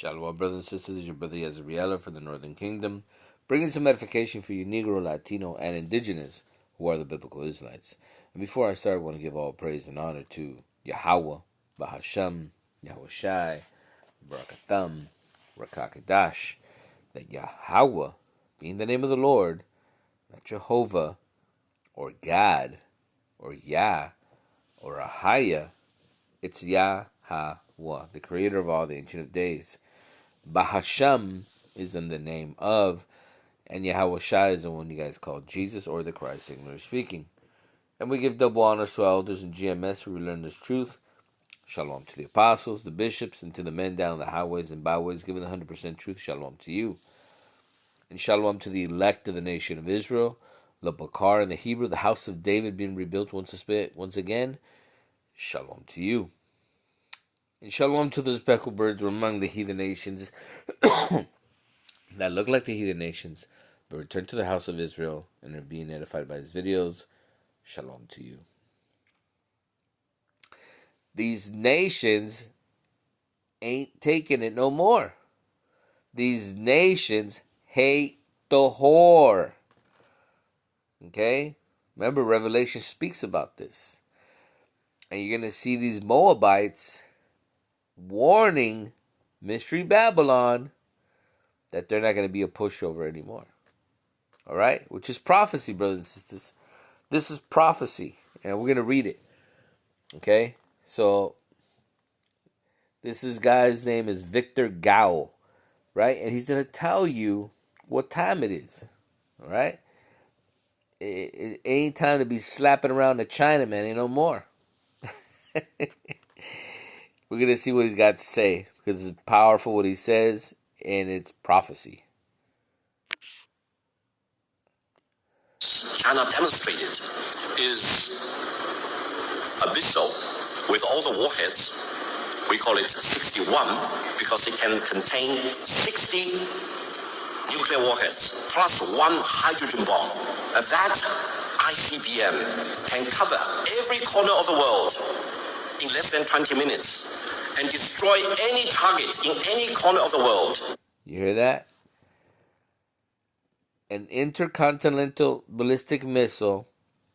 Shalom, brothers and sisters. This is your brother ISRAELITES from the Northern Kingdom, bringing some edification for you Negro, Latino, and Indigenous who are the biblical Israelites. And before I start, I want to give all praise and honor to Yahweh, Bahasham, Yahweh Shai, Barakatham, Rakakadash, that Yahweh, being the name of the Lord, not Jehovah, or God, or Yah, or Ahaya, it's Yahweh, the creator of all, the Ancient of Days. Bahasham is in the name of, and Yahweh Shai is the one you guys call Jesus or the Christ, singularly speaking. And we give double honors to our elders in GMS who learn this truth. Shalom to the apostles, the bishops, and to the men down the highways and byways giving the 100% truth. Shalom to you. And shalom to the elect of the nation of Israel, Bakar in the Hebrew, the house of David being rebuilt once again. Shalom to you. And shalom to the speckled birds who are among the heathen nations that look like the heathen nations, but return to the house of Israel and are being edified by his videos. Shalom to you. These nations ain't taking it no more. These nations hate the whore. Okay? Remember, Revelation speaks about this. And you're going to see these Moabites warning Mystery Babylon that they're not going to be a pushover anymore. All right? Which is prophecy, brothers and sisters. This is prophecy. And we're going to read it. Okay? So, this guy's name is Victor Gao. Right? And he's going to tell you what time it is. All right? It ain't time to be slapping around the Chinaman ain't no more. We're going to see what he's got to say, because it's powerful what he says, and it's prophecy. China demonstrated is a missile with all the warheads. We call it 61 because it can contain 60 nuclear warheads plus one hydrogen bomb. And that ICBM can cover every corner of the world in less than 20 minutes and destroy any target in any corner of the world. You hear that? An intercontinental ballistic missile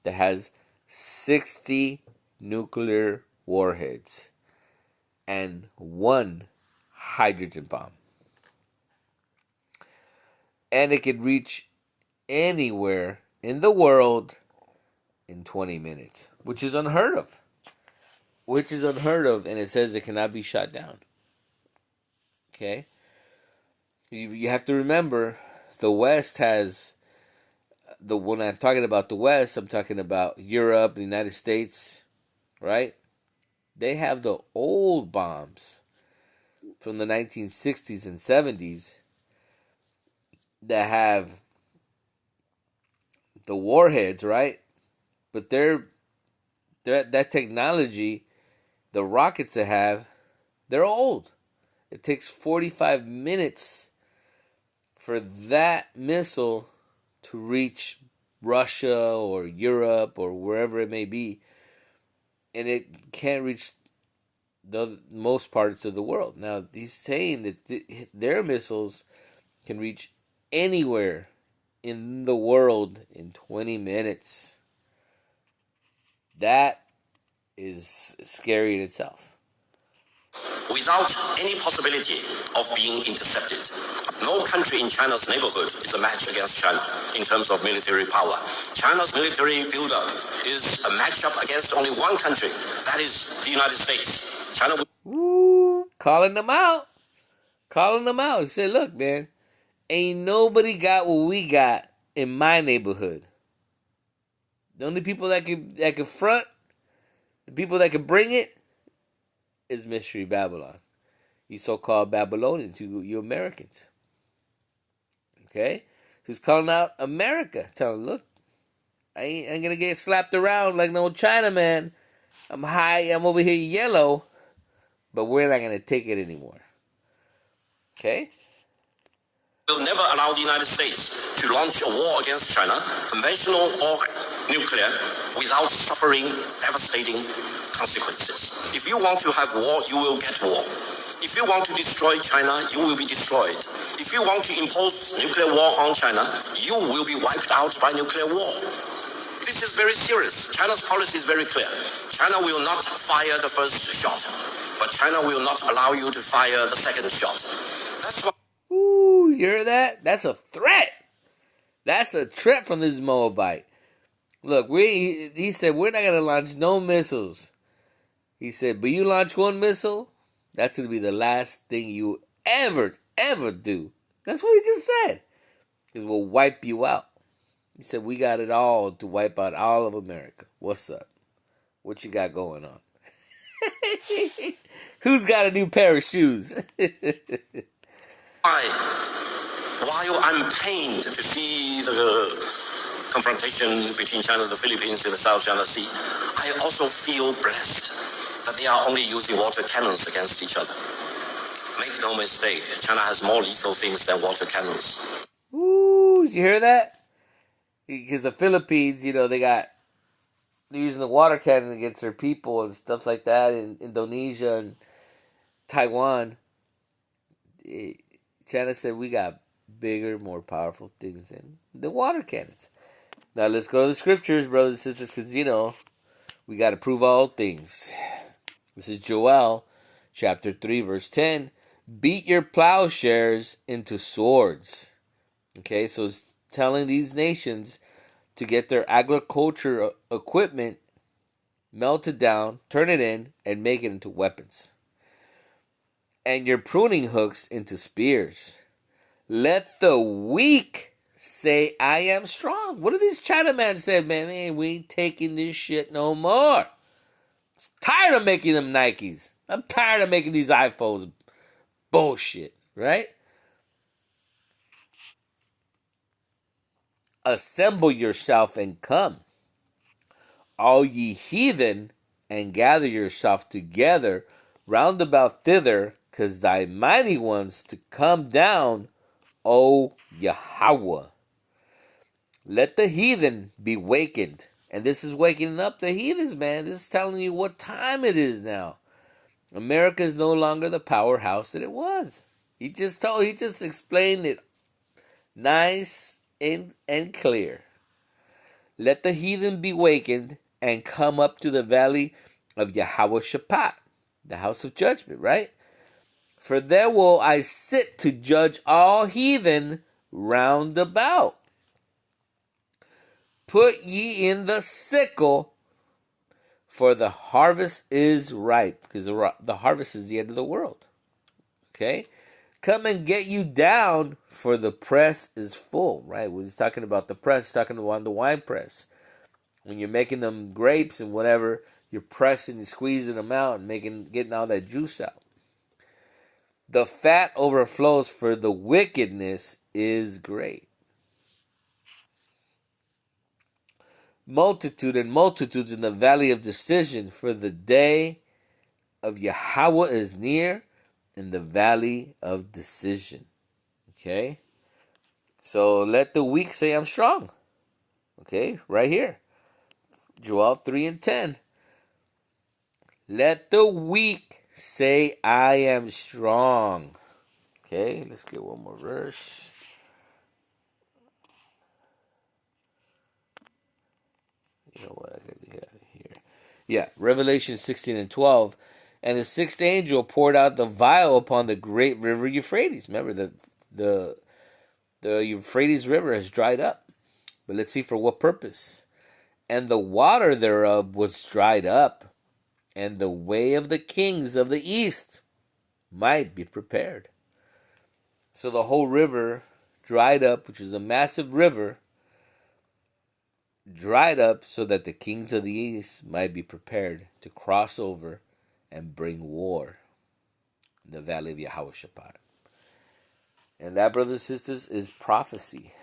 that has 60 nuclear warheads and one hydrogen bomb. And it could reach anywhere in the world in 20 minutes, which is unheard of. And it says it cannot be shot down. Okay? You have to remember, the West has, when I'm talking about the West, I'm talking about Europe, the United States, right? They have the old bombs from the 1960s and 70s that have the warheads, right? But that technology, the rockets they have, they're old. It takes 45 minutes for that missile to reach Russia or Europe or wherever it may be. And it can't reach the most parts of the world. Now, he's saying that their missiles can reach anywhere in the world in 20 minutes. That is scary in itself. Without any possibility of being intercepted, no country in China's neighborhood is a match against China in terms of military power. China's military buildup is a matchup against only one country, that is the United States. China. Calling them out. He said, look, man, ain't nobody got what we got in my neighborhood. The only people that can front, the people that can bring it, is Mystery Babylon. You so-called Babylonians, you Americans. Okay? So he's calling out America. Telling, look, I ain't gonna get slapped around like no Chinaman. I'm high, I'm over here yellow, but we're not gonna take it anymore. Okay? Will never allow the United States to launch a war against China, conventional or nuclear, without suffering devastating consequences. If you want to have war, you will get war. If you want to destroy China, you will be destroyed. If you want to impose nuclear war on China, you will be wiped out by nuclear war. This is very serious. China's policy is very clear. China will not fire the first shot, but China will not allow you to fire the second shot. That's why. Ooh, you hear that? That's a threat. That's a threat from this Moabite. Look, he said, we're not going to launch no missiles. He said, but you launch one missile, that's going to be the last thing you ever do. That's what he just said. Because we'll wipe you out. He said, we got it all to wipe out all of America. What's up? What you got going on? Who's got a new pair of shoes? While I'm pained to see the confrontation between China and the Philippines in the South China Sea, I also feel blessed that they are only using water cannons against each other. Make no mistake, China has more lethal things than water cannons. Ooh, you hear that? Because the Philippines, they're using the water cannon against their people and stuff like that in Indonesia and Taiwan. China said we got bigger, more powerful things than the water cannons. Now let's go to the scriptures, brothers and sisters, because, we got to prove all things. This is Joel chapter 3, verse 10. Beat your plowshares into swords. Okay, so it's telling these nations to get their agriculture equipment melted down, turn it in, and make it into weapons. And your pruning hooks into spears. Let the weak say, I am strong. What do these Chinamen say, man, we ain't taking this shit no more. I'm tired of making them Nikes. I'm tired of making these iPhones. Bullshit, right? Assemble yourself and come, all ye heathen, and gather yourself together round about thither, cause thy mighty ones to come down, O Yahweh. Let the heathen be wakened. And this is waking up the heathens, man. This is telling you what time it is now. America is no longer the powerhouse that it was. He just explained it nice and clear. Let the heathen be wakened and come up to the valley of Yahweh Shaphat, the house of judgment, right? For there will I sit to judge all heathen round about. Put ye in the sickle, for the harvest is ripe. Because the harvest is the end of the world. Okay? Come and get you down, for the press is full. Right? When he's talking about the press, he's talking about the wine press. When you're making them grapes and whatever, you're pressing and squeezing them out and getting all that juice out. The fat overflows, for the wickedness is great. Multitudes in the valley of decision, for the day of Yahweh is near in the valley of decision. Okay? So let the weak say I'm strong. Okay? Right here. Joel 3 and 10. Let the weak say I am strong. Okay? Let's get one more verse. You know what? I got to get out of here. Yeah, Revelation 16 and 12. And the sixth angel poured out the vial upon the great river Euphrates. Remember, the Euphrates River has dried up. But let's see for what purpose. And the water thereof was dried up, and the way of the kings of the east might be prepared. So the whole river dried up, which is a massive river, dried up so that the kings of the east might be prepared to cross over and bring war in the valley of Yahweh Shaphat. And that, brothers and sisters, is prophecy.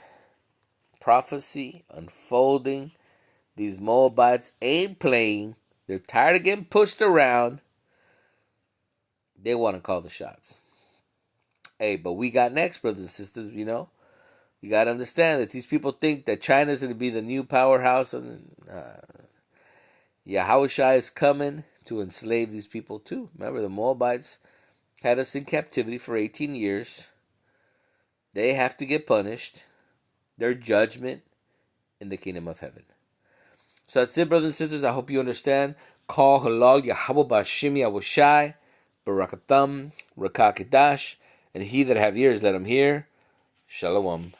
Prophecy unfolding. These Moabites ain't playing. They're tired of getting pushed around. They want to call the shots. Hey, but we got next, brothers and sisters, You got to understand that these people think that China's going to be the new powerhouse. And Yahushua is coming to enslave these people too. Remember, the Moabites had us in captivity for 18 years. They have to get punished. Their judgment in the kingdom of heaven. So that's it, brothers and sisters. I hope you understand. Call halal Yahweh Bashim Yahushai, Barakatam, Rakakadash, and he that have ears, let him hear. Shalom.